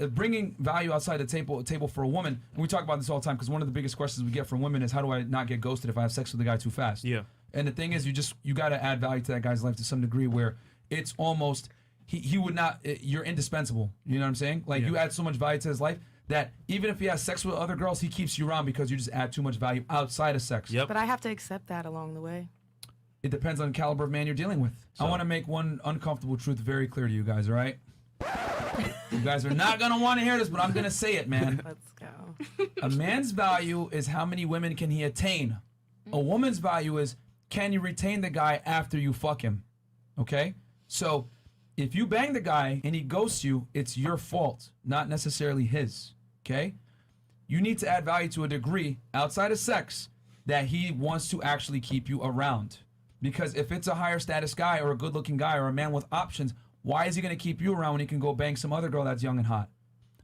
bringing value outside the table for a woman, and we talk about this all the time because one of the biggest questions we get from women is how do I not get ghosted if I have sex with a guy too fast? Yeah. And the thing is, you got to add value to that guy's life to some degree where it's almost he would not. You're indispensable. You know what I'm saying? Like you add so much value to his life that even if he has sex with other girls, he keeps you around because you just add too much value outside of sex. But I have to accept that along the way. It depends on the caliber of man you're dealing with. So, I want to make one uncomfortable truth very clear to you guys. All right? You guys are not gonna want to hear this, but I'm gonna say it, man. Let's go. A man's value is how many women can he attain. A woman's value is can you retain the guy after you fuck him? Okay? So if you bang the guy and he ghosts you, it's your fault, not necessarily his. Okay? You need to add value to a degree outside of sex that he wants to actually keep you around. Because if it's a higher status guy or a good looking guy or a man with options, why is he going to keep you around when he can go bang some other girl that's young and hot?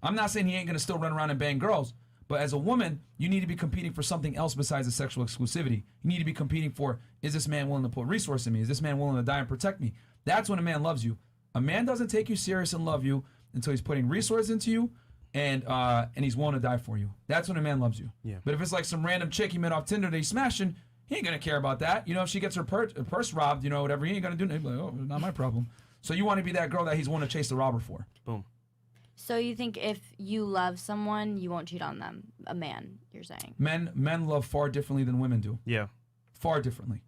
I'm not saying he ain't going to still run around and bang girls, but as a woman, you need to be competing for something else besides the sexual exclusivity. You need to be competing for, is this man willing to put resource in me? Is this man willing to die and protect me? That's when a man loves you. A man doesn't take you serious and love you until he's putting resources into you and he's willing to die for you. That's when a man loves you. Yeah. But if it's like some random chick he met off Tinder that he's smashing, he ain't going to care about that. You know, if she gets her purse robbed, you know, whatever, he ain't going to do anything. Like, oh, not my problem. So you want to be that girl that he's willing to chase the robber for. Boom. So you think if you love someone, you won't cheat on them? A man, you're saying? Men love far differently than women do. Yeah. Far differently.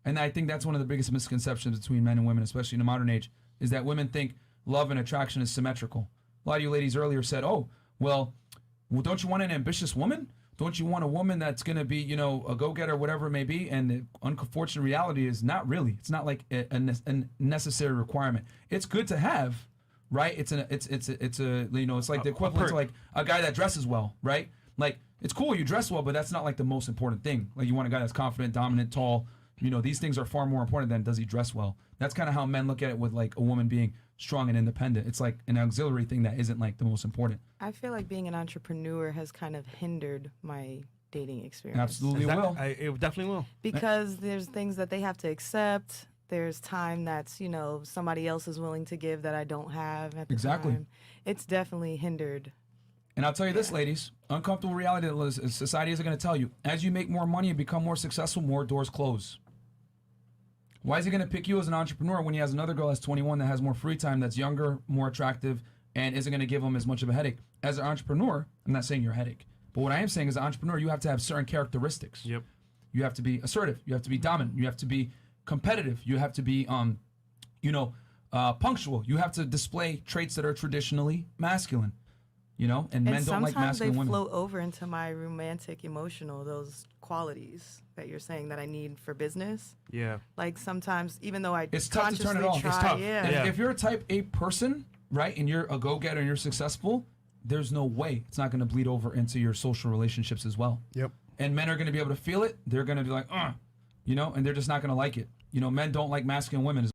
And I think that's one of the biggest misconceptions between men and women, especially in the modern age, is that women think love and attraction is symmetrical. A lot of you ladies earlier said, oh, well, don't you want an ambitious woman? Don't you want a woman that's going to be, you know, a go-getter, whatever it may be? And the unfortunate reality is not really. It's not like a necessary requirement. It's good to have, right? It's a you know, it's like the equivalent to like a guy that dresses well, right? Like it's cool you dress well, but that's not like the most important thing. Like you want a guy that's confident, dominant, tall. You know, these things are far more important than does he dress well. That's kind of how men look at it with like a woman being strong and independent. It's like an auxiliary thing that isn't like the most important. I feel like being an entrepreneur has kind of hindered my dating experience. Absolutely will. It definitely will. Because there's things that they have to accept. There's time that's, you know, somebody else is willing to give that I don't have at the time. It's definitely hindered. And I'll tell you this, ladies, uncomfortable reality that society isn't going to tell you. As you make more money and become more successful, more doors close. Why is he going to pick you as an entrepreneur when he has another girl that's 21 that has more free time, that's younger, more attractive, and isn't going to give him as much of a headache? As an entrepreneur, I'm not saying you're a headache, but what I am saying as an entrepreneur, you have to have certain characteristics. Yep. You have to be assertive. You have to be dominant. You have to be competitive. You have to be, punctual. You have to display traits that are traditionally masculine. You know, and men don't like masculine women. Sometimes they flow over into my romantic, emotional, those qualities that you're saying that I need for business. Yeah. Like sometimes, even though I it's tough to turn it off. Try, it's tough. Yeah. If you're a type A person, right, and you're a go-getter and you're successful, there's no way it's not going to bleed over into your social relationships as well. Yep. And men are going to be able to feel it. They're going to be like, you know, and they're just not going to like it. You know, men don't like masculine women.